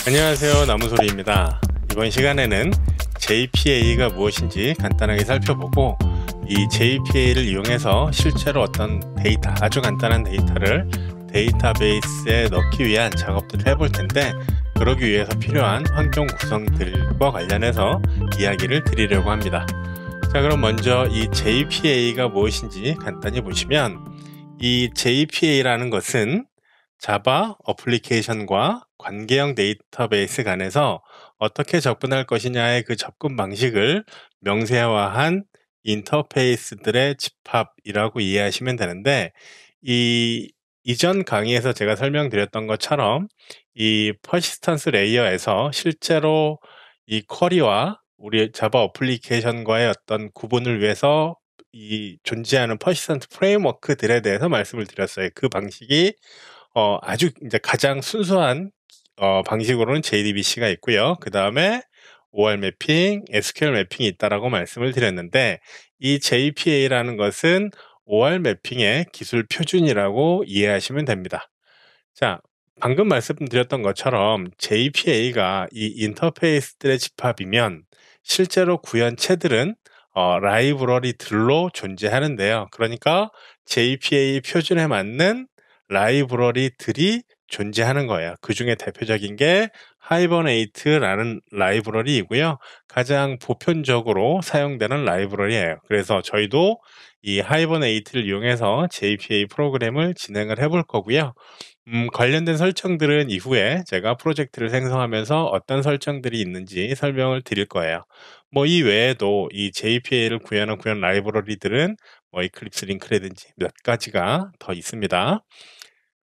안녕하세요. 나무소리입니다. 이번 시간에는 JPA가 무엇인지 간단하게 살펴보고 이 JPA를 이용해서 실제로 어떤 데이터, 아주 간단한 데이터를 데이터베이스에 넣기 위한 작업들을 해볼 텐데, 그러기 위해서 필요한 환경 구성들과 관련해서 이야기를 드리려고 합니다. 자, 그럼 먼저 이 JPA가 무엇인지 간단히 보시면, 이 JPA라는 것은 자바 어플리케이션과 관계형 데이터베이스 간에서 어떻게 접근할 것이냐의 그 접근 방식을 명세화한 인터페이스들의 집합이라고 이해하시면 되는데, 이전 강의에서 제가 설명드렸던 것처럼 이 퍼시스턴스 레이어에서 실제로 이 쿼리와 우리 자바 어플리케이션과의 어떤 구분을 위해서 이 존재하는 퍼시스턴트 프레임워크들에 대해서 말씀을 드렸어요. 그 방식이 아주 이제 가장 순수한 방식으로는 JDBC가 있고요. 그 다음에 OR 매핑, SQL 매핑이 있다라고 말씀을 드렸는데, 이 JPA라는 것은 OR 매핑의 기술 표준이라고 이해하시면 됩니다. 자, 방금 말씀드렸던 것처럼 JPA가 이 인터페이스들의 집합이면 실제로 구현체들은 라이브러리들로 존재하는데요. 그러니까 JPA 표준에 맞는 라이브러리들이 존재하는 거예요. 그 중에 대표적인 게 하이버네이트라는 라이브러리이고요. 가장 보편적으로 사용되는 라이브러리예요. 그래서 저희도 이 하이버네이트를 이용해서 JPA 프로그램을 진행을 해볼 거고요. 관련된 설정들은 이후에 제가 프로젝트를 생성하면서 어떤 설정들이 있는지 설명을 드릴 거예요. 이 외에도 이 JPA를 구현한 구현 라이브러리들은 이클립스 링크라든지 몇 가지가 더 있습니다.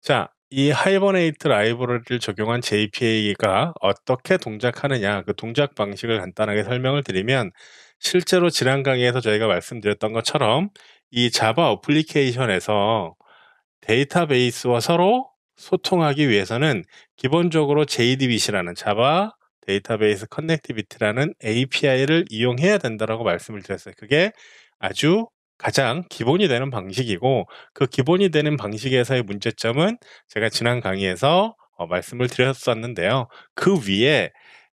자, 이 하이버네이트 라이브러리를 적용한 JPA가 어떻게 동작하느냐, 그 동작 방식을 간단하게 설명을 드리면, 실제로 지난 강의에서 저희가 말씀드렸던 것처럼 이 자바 어플리케이션에서 데이터베이스와 서로 소통하기 위해서는 기본적으로 JDBC라는 자바 데이터베이스 커넥티비티라는 API를 이용해야 된다라고 말씀을 드렸어요. 그게 아주 가장 기본이 되는 방식이고, 그 기본이 되는 방식에서의 문제점은 제가 지난 강의에서 말씀을 드렸었는데요. 그 위에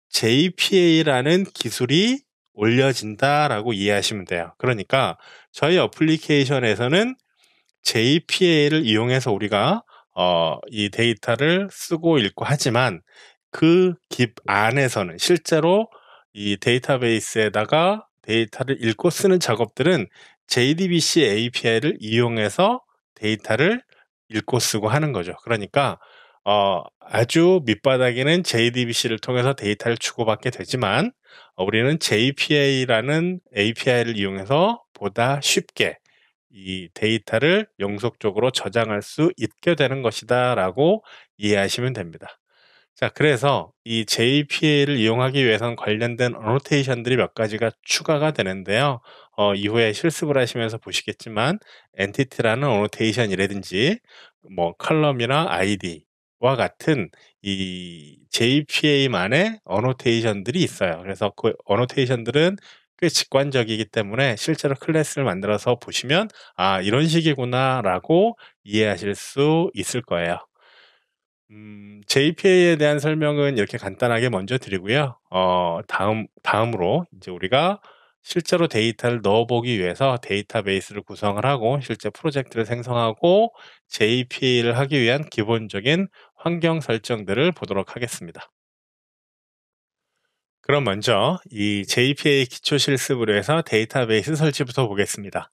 JPA라는 기술이 올려진다라고 이해하시면 돼요. 그러니까 저희 어플리케이션에서는 JPA를 이용해서 우리가 이 데이터를 쓰고 읽고 하지만, 그 깁 안에서는 실제로 이 데이터베이스에다가 데이터를 읽고 쓰는 작업들은 JDBC API를 이용해서 데이터를 읽고 쓰고 하는 거죠. 그러니까 아주 밑바닥에는 JDBC를 통해서 데이터를 주고받게 되지만, 우리는 JPA라는 API를 이용해서 보다 쉽게 이 데이터를 영속적으로 저장할 수 있게 되는 것이다 라고 이해하시면 됩니다. 자, 그래서 이 JPA를 이용하기 위해서는 관련된 어노테이션들이 몇 가지가 추가가 되는데요. 이후에 실습을 하시면서 보시겠지만 엔티티라는 어노테이션이라든지 컬럼이나 ID와 같은 이 JPA만의 어노테이션들이 있어요. 그래서 그 어노테이션들은 꽤 직관적이기 때문에 실제로 클래스를 만들어서 보시면 이런 식이구나 라고 이해하실 수 있을 거예요. JPA에 대한 설명은 이렇게 간단하게 먼저 드리고요. 다음으로 이제 우리가 실제로 데이터를 넣어보기 위해서 데이터베이스를 구성을 하고 실제 프로젝트를 생성하고 JPA를 하기 위한 기본적인 환경 설정들을 보도록 하겠습니다. 그럼 먼저 이 JPA 기초 실습으로 해서 데이터베이스 설치부터 보겠습니다.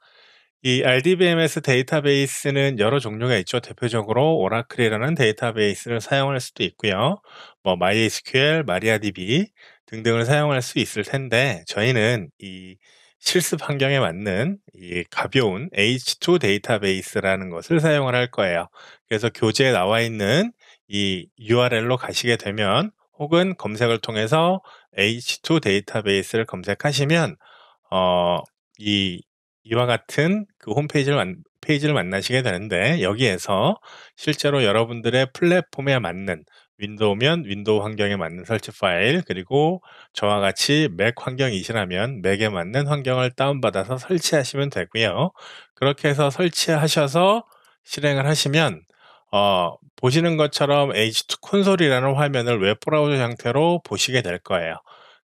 이 RDBMS 데이터베이스는 여러 종류가 있죠. 대표적으로 오라클이라는 데이터베이스를 사용할 수도 있고요. MySQL, MariaDB 등등을 사용할 수 있을 텐데, 저희는 이 실습 환경에 맞는 이 가벼운 H2 데이터베이스라는 것을 사용을 할 거예요. 그래서 교재에 나와 있는 이 URL로 가시게 되면, 혹은 검색을 통해서 H2 데이터베이스를 검색하시면 이와 같은 그 페이지를 만나시게 되는데, 여기에서 실제로 여러분들의 플랫폼에 맞는 윈도우면 윈도우 환경에 맞는 설치 파일, 그리고 저와 같이 맥 환경이시라면 맥에 맞는 환경을 다운받아서 설치하시면 되고요. 그렇게 해서 설치하셔서 실행을 하시면 보시는 것처럼 H2 콘솔이라는 화면을 웹브라우저 형태로 보시게 될 거예요.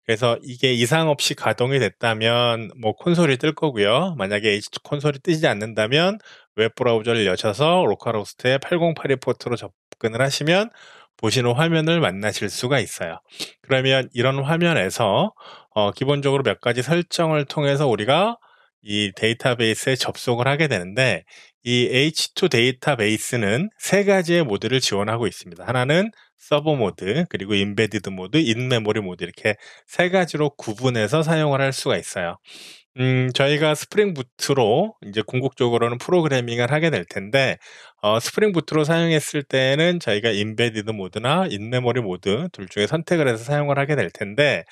그래서 이게 이상 없이 가동이 됐다면 뭐 콘솔이 뜰 거고요. 만약에 H2 콘솔이 뜨지 않는다면 웹브라우저를 여셔서 로컬호스트의 8082 포트로 접근을 하시면 보시는 화면을 만나실 수가 있어요. 그러면 이런 화면에서 기본적으로 몇 가지 설정을 통해서 우리가 이 데이터베이스에 접속을 하게 되는데, 이 H2 데이터베이스는 세 가지의 모드를 지원하고 있습니다. 하나는 서버 모드, 그리고 인베디드 모드, 인메모리 모드, 이렇게 세 가지로 구분해서 사용을 할 수가 있어요. 저희가 스프링 부트로 이제 궁극적으로는 프로그래밍을 하게 될 텐데, 스프링 부트로 사용했을 때는 저희가 인베디드 모드나 인메모리 모드 둘 중에 선택을 해서 사용을 하게 될 텐데,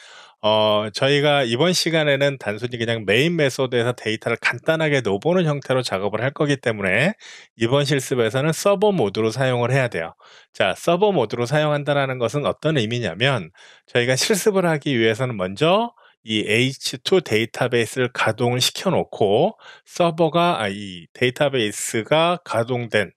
저희가 이번 시간에는 단순히 그냥 메인 메소드에서 데이터를 간단하게 넣어보는 형태로 작업을 할 거기 때문에 이번 실습에서는 서버 모드로 사용을 해야 돼요. 자, 서버 모드로 사용한다라는 것은 어떤 의미냐면, 저희가 실습을 하기 위해서는 먼저 이 H2 데이터베이스를 가동을 시켜 놓고, 이 데이터베이스가 가동된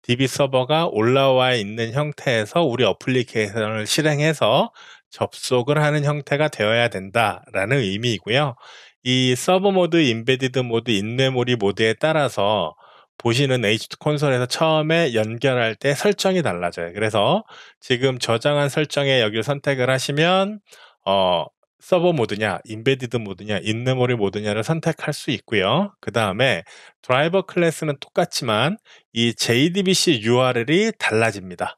DB 서버가 올라와 있는 형태에서 우리 어플리케이션을 실행해서 접속을 하는 형태가 되어야 된다라는 의미이고요. 이 서버 모드, 인베디드 모드, 인메모리 모드에 따라서 보시는 H2 콘솔에서 처음에 연결할 때 설정이 달라져요. 그래서 지금 저장한 설정에 여기를 선택을 하시면 어 서버 모드냐, 인베디드 모드냐, 인메모리 모드냐를 선택할 수 있고요. 그다음에 드라이버 클래스는 똑같지만 이 JDBC URL이 달라집니다.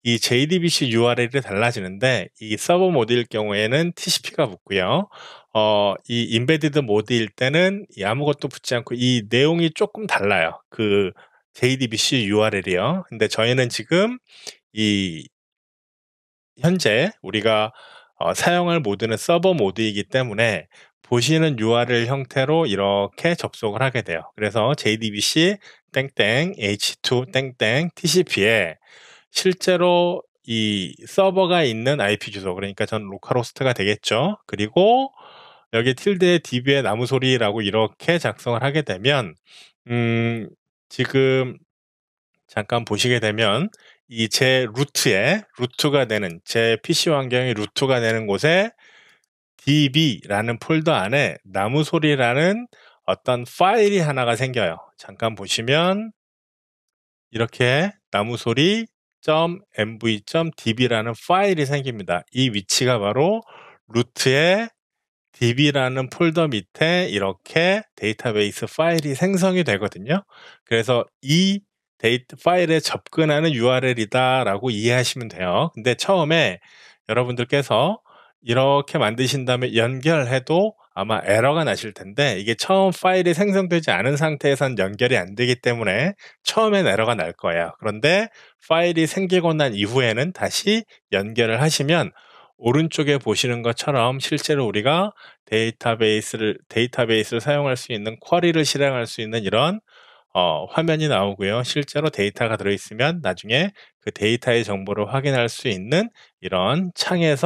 이 JDBC URL이 달라지는데, 이 서버 모드일 경우에는 TCP가 붙고요. 이 인베디드 모드일 때는 아무것도 붙지 않고 이 내용이 조금 달라요. 그 JDBC URL이요. 근데 저희는 지금 이 현재 우리가 사용할 모드는 서버 모드이기 때문에 보시는 URL 형태로 이렇게 접속을 하게 돼요. 그래서 JDBC 땡땡 H2 땡땡 TCP에 실제로 이 서버가 있는 IP 주소, 그러니까 전 로컬호스트가 되겠죠. 그리고 여기 tilde db의 나무소리라고 이렇게 작성을 하게 되면, 지금 잠깐 보시게 되면 이 제 루트가 되는, 제 PC 환경의 루트가 되는 곳에 db라는 폴더 안에 나무소리라는 어떤 파일이 하나가 생겨요. 잠깐 보시면 이렇게 나무소리.mv.db라는 파일이 생깁니다. 이 위치가 바로 루트의 db라는 폴더 밑에 이렇게 데이터베이스 파일이 생성이 되거든요. 그래서 이 데이터 파일에 접근하는 URL이다라고 이해하시면 돼요. 근데 처음에 여러분들께서 이렇게 만드신 다음에 연결해도 아마 에러가 나실 텐데, 이게 처음 파일이 생성되지 않은 상태에선 연결이 안 되기 때문에 처음엔 에러가 날 거예요. 그런데 파일이 생기고 난 이후에는 다시 연결을 하시면 오른쪽에 보시는 것처럼 실제로 우리가 데이터베이스를 사용할 수 있는, 쿼리를 실행할 수 있는 이런 화면이 나오고요. 실제로 데이터가 들어있으면 나중에 그 데이터의 정보를 확인할 수 있는 이런 창을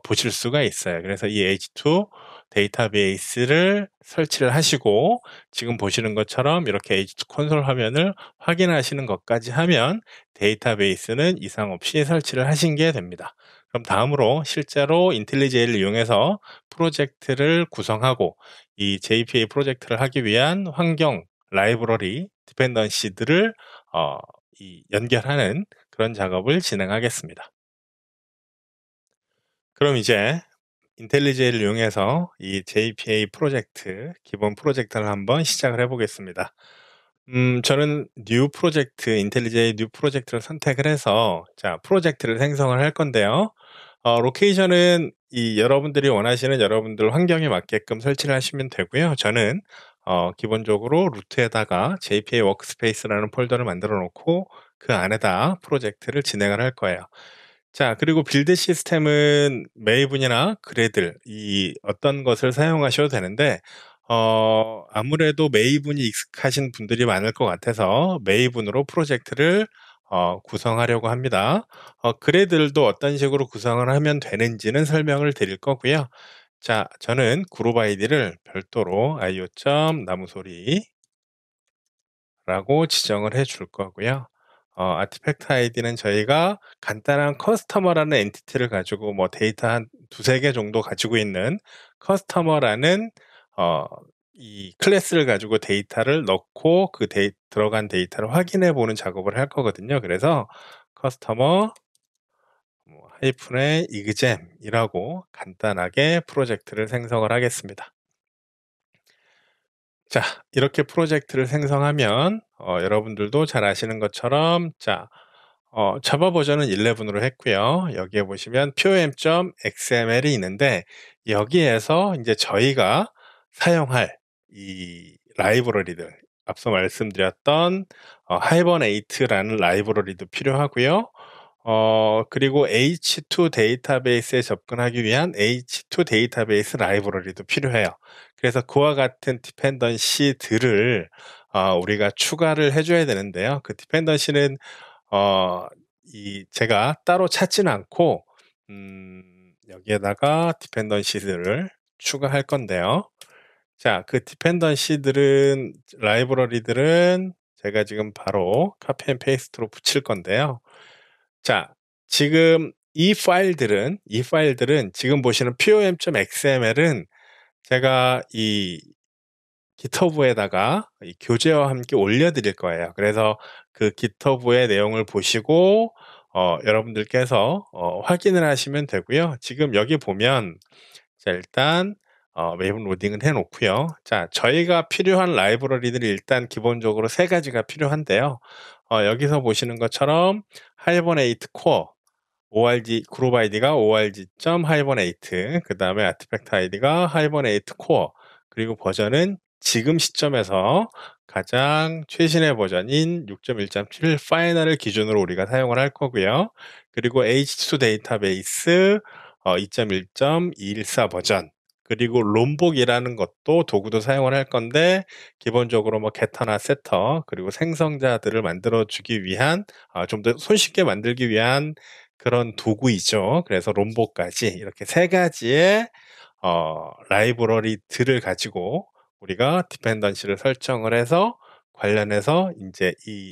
보실 수가 있어요. 그래서 이 H2 데이터베이스를 설치를 하시고 지금 보시는 것처럼 이렇게 H2 콘솔 화면을 확인하시는 것까지 하면 데이터베이스는 이상 없이 설치를 하신 게 됩니다. 그럼 다음으로 실제로 인텔리제이를 이용해서 프로젝트를 구성하고 이 JPA 프로젝트를 하기 위한 환경, 라이브러리, 디펜던시들을 연결하는 그런 작업을 진행하겠습니다. 그럼 이제 인텔리제이를 이용해서 이 JPA 프로젝트, 기본 프로젝트를 한번 시작을 해보겠습니다. 저는 인텔리제이 뉴 프로젝트를 선택을 해서 프로젝트를 생성을 할 건데요. 로케이션은 여러분들이 원하시는 여러분들 환경에 맞게끔 설치를 하시면 되고요. 저는 기본적으로 루트에다가 JPA 워크스페이스라는 폴더를 만들어 놓고 그 안에다 프로젝트를 진행을 할 거예요. 그리고 빌드 시스템은 메이븐이나 그래들 어떤 것을 사용하셔도 되는데, 아무래도 메이븐이 익숙하신 분들이 많을 것 같아서 메이븐으로 프로젝트를 구성하려고 합니다. 그래들도 어떤 식으로 구성을 하면 되는지는 설명을 드릴 거고요. 저는 그룹 아이디를 별도로 io.나무소리 라고 지정을 해줄 거고요. 아티팩트 아이디는 저희가 간단한 커스터머라는 엔티티를 가지고 뭐 데이터 한 두세 개 정도 가지고 있는 커스터머라는 어 이 클래스를 가지고 데이터를 넣고 그 들어간 데이터를 확인해 보는 작업을 할 거거든요. 그래서 커스터머 뭐 하이픈의 exam이라고 간단하게 프로젝트를 생성을 하겠습니다. 자, 이렇게 프로젝트를 생성하면 여러분들도 잘 아시는 것처럼 자바 버전은 11으로 했고요. 여기에 보시면 pom.xml이 있는데 여기에서 이제 저희가 사용할 이 라이브러리들, 앞서 말씀드렸던 하이버네이트라는 라이브러리도 필요하고요. 그리고 H2 데이터베이스에 접근하기 위한 H2 데이터베이스 라이브러리도 필요해요. 그래서 그와 같은 디펜던시들을 우리가 추가를 해 줘야 되는데요. 그 디펜던시는 어 제가 따로 찾지는 않고 여기에다가 디펜던시들을 추가할 건데요. 자, 그 디펜던시들은 라이브러리들은 제가 지금 바로 카피 앤 페이스트로 붙일 건데요. 자, 지금 이 파일들은 지금 보시는 pom.xml은 제가 이 GitHub에다가 이 교재와 함께 올려 드릴 거예요. 그래서 그 GitHub의 내용을 보시고 여러분들께서 확인을 하시면 되고요. 지금 여기 보면 자, 일단 웨이브 로딩은 해 놓고요. 자, 저희가 필요한 라이브러리들이 일단 기본적으로 세 가지가 필요한데요. 여기서 보시는 것처럼 하이버네이트 코어 org 그룹 아이디가 org.hibernate, 그다음에 아티팩트 아이디가 hibernate core, 그리고 버전은 지금 시점에서 가장 최신의 버전인 6.1.7 파이널을 기준으로 우리가 사용을 할 거고요. 그리고 H2 데이터베이스 2.1.214 버전, 그리고 롬복이라는 것도 도구도 사용을 할 건데 기본적으로 뭐 게터나 세터, 그리고 생성자들을 만들어 주기 위한 좀 더 손쉽게 만들기 위한 그런 도구이죠. 그래서 롬보까지 이렇게 세 가지의 라이브러리들을 가지고 우리가 디펜던시를 설정을 해서 관련해서 인제 이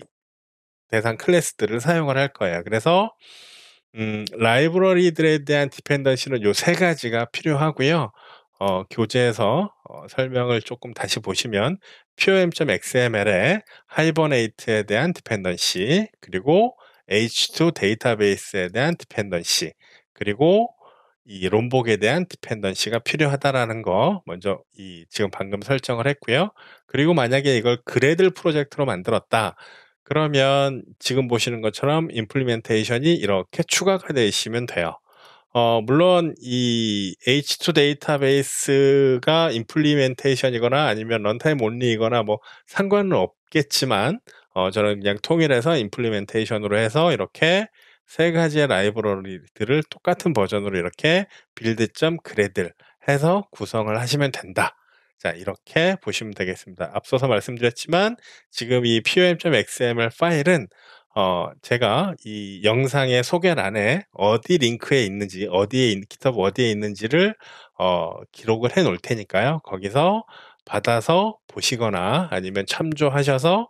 대상 클래스들을 사용을 할 거예요. 그래서 라이브러리들에 대한 디펜던시는 요 세 가지가 필요하고요. 교재에서 설명을 쪼끔 다시 보시면 pom.xml의 하이버네이트에 대한 디펜던시, 그리고 H2 데이터베이스에 대한 디펜던시, 그리고 이 롬복에 대한 디펜던시가 필요하다라는 거 먼저 지금 방금 설정을 했고요. 그리고 만약에 이걸 그래들 프로젝트로 만들었다, 그러면 지금 보시는 것처럼 임플리멘테이션이 이렇게 추가가 되시면 돼요. 물론 이 H2 데이터베이스가 임플리멘테이션이거나 아니면 런타임 온리이거나 뭐 상관은 없겠지만 저는 그냥 통일해서 임플리멘테이션으로 해서 이렇게 세 가지의 라이브러리들을 똑같은 버전으로 이렇게 build.gradle 해서 구성을 하시면 된다. 자, 이렇게 보시면 되겠습니다. 앞서서 말씀드렸지만 지금 이 pom.xml 파일은 제가 이 영상의 소개란에 어디 링크에 있는지, GitHub 어디에 있는지를 기록을 해 놓을 테니까요. 거기서 받아서 보시거나 아니면 참조하셔서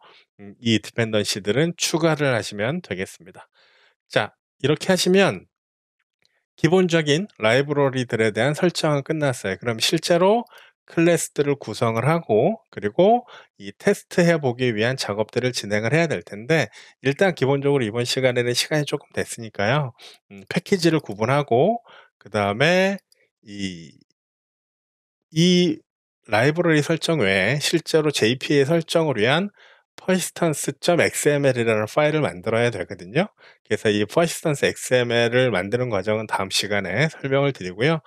이 디펜던시들은 추가를 하시면 되겠습니다. 자, 이렇게 하시면 기본적인 라이브러리들에 대한 설정은 끝났어요. 그럼 실제로 클래스들을 구성을 하고 그리고 이 테스트해 보기 위한 작업들을 진행을 해야 될 텐데, 일단 기본적으로 이번 시간에는 시간이 조금 됐으니까요. 패키지를 구분하고 그다음에 이 이 라이브러리 설정 외에 실제로 JPA 설정을 위한 persistence.xml이라는 파일을 만들어야 되거든요. 그래서 이 persistence XML을 만드는 과정은 다음 시간에 설명을 드리고요.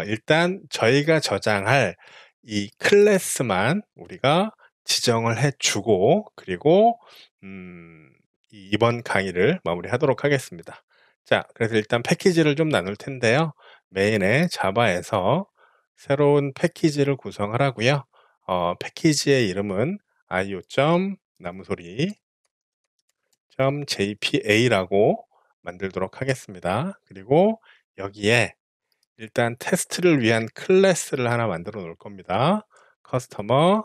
일단 저희가 저장할 이 클래스만 우리가 지정을 해 주고 그리고 이번 강의를 마무리하도록 하겠습니다. 자, 그래서 일단 패키지를 좀 나눌 텐데요. 메인의 자바에서 새로운 패키지를 구성을 하고요. 패키지의 이름은 io.나무소리.jpa라고 만들도록 하겠습니다. 그리고 여기에 일단 테스트를 위한 클래스를 하나 만들어 놓을 겁니다. 커스터머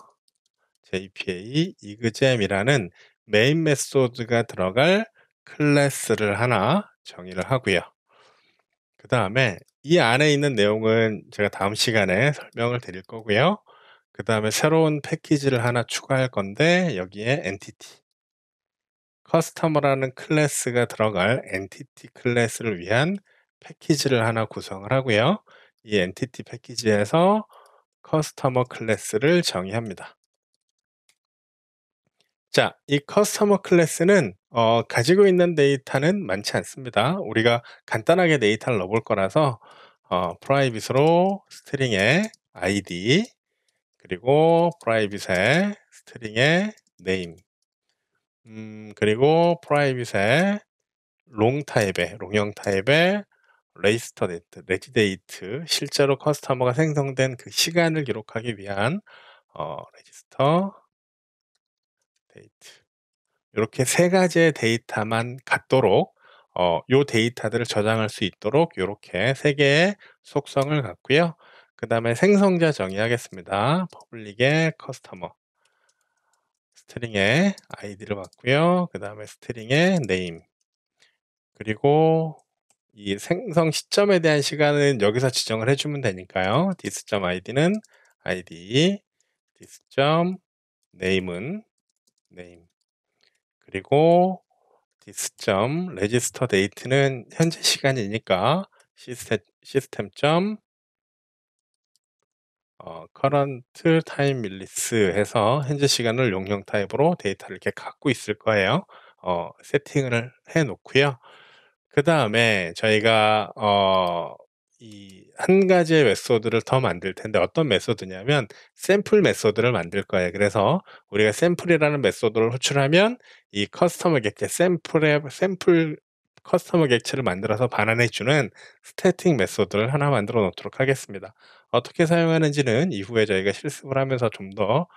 jpa exam이라는 메인 메소드가 들어갈 클래스를 하나 정의를 하고요. 그 다음에 이 안에 있는 내용은 제가 다음 시간에 설명을 드릴 거고요. 그 다음에 새로운 패키지를 하나 추가할 건데 여기에 엔티티, 커스터머라는 클래스가 들어갈 엔티티 클래스를 위한 패키지를 하나 구성을 하고요. 이 엔티티 패키지에서 커스터머 클래스를 정의합니다. 자, 이 커스터머 클래스는 가지고 있는 데이터는 많지 않습니다. 우리가 간단하게 데이터를 넣어볼 거라서 프라이빗으로 스트링의 id 그리고 프라이빗의 스트링의 name 그리고 프라이빗의 롱형 타입의 레지스터 데이트, 레지데이트 실제로 커스터머가 생성된 그 시간을 기록하기 위한 레지스터 데이트 이렇게 세 가지의 데이터만 갖도록 요 데이터들을 저장할 수 있도록 이렇게 세 개의 속성을 갖고요. 그 다음에 생성자 정의하겠습니다. 퍼블릭의 커스터머 스트링의 id를 받고요. 그 다음에 스트링의 name 그리고 이 생성 시점에 대한 시간은 여기서 지정을 해주면 되니까요. this.id는 id, this.name은 name 그리고 this.register date는 현재 시간이니까 시스템 current time minutes 해서 현재 시간을 용형 타입으로 데이터를 이렇게 갖고 있을 거예요. 세팅을 해 놓고요. 그 다음에 저희가 이 한 가지의 메소드를 더 만들 텐데 어떤 메소드냐면 샘플 메소드를 만들 거예요. 그래서 우리가 샘플이라는 메소드를 호출하면 이 커스터머 객체 샘플 커스터머 객체를 만들어서 반환해 주는 스태틱 메소드를 하나 만들어 놓도록 하겠습니다. 어떻게 사용하는지는 이후에 저희가 실습을 하면서 좀 더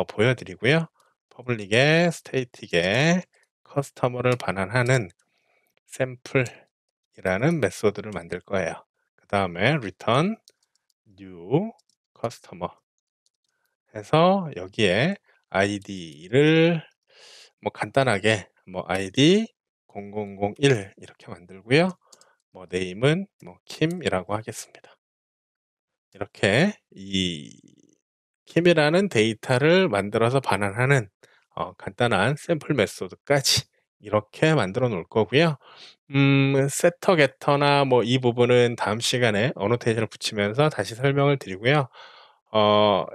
보여드리고요. 퍼블릭의 스태틱의 커스터머를 반환하는 샘플이라는 메소드를 만들 거예요. 그 다음에 return new customer 해서 여기에 id를 뭐 간단하게 뭐 id 0001 이렇게 만들고요. 뭐 name은 뭐 kim이라고 하겠습니다. 이렇게 이 kim이라는 데이터를 만들어서 반환하는 간단한 샘플 메소드까지 이렇게 만들어 놓을 거고요. 세터 게터나 뭐 이 부분은 다음 시간에 어노테이션을 붙이면서 다시 설명을 드리고요.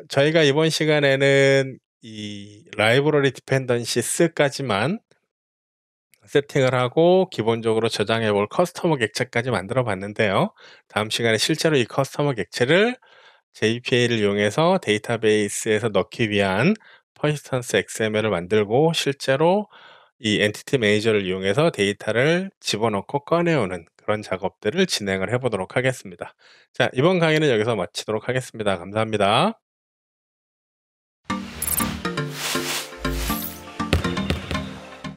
저희가 이번 시간에는 이 라이브러리 디펜던시스까지만 세팅을 하고 기본적으로 저장해 볼 커스터머 객체까지 만들어 봤는데요. 다음 시간에 실제로 이 커스터머 객체를 JPA를 이용해서 데이터베이스에서 넣기 위한 퍼시스턴스 XML을 만들고 실제로 이 엔티티 매니저를 이용해서 데이터를 집어넣고 꺼내오는 그런 작업들을 진행을 해보도록 하겠습니다. 자, 이번 강의는 여기서 마치도록 하겠습니다. 감사합니다.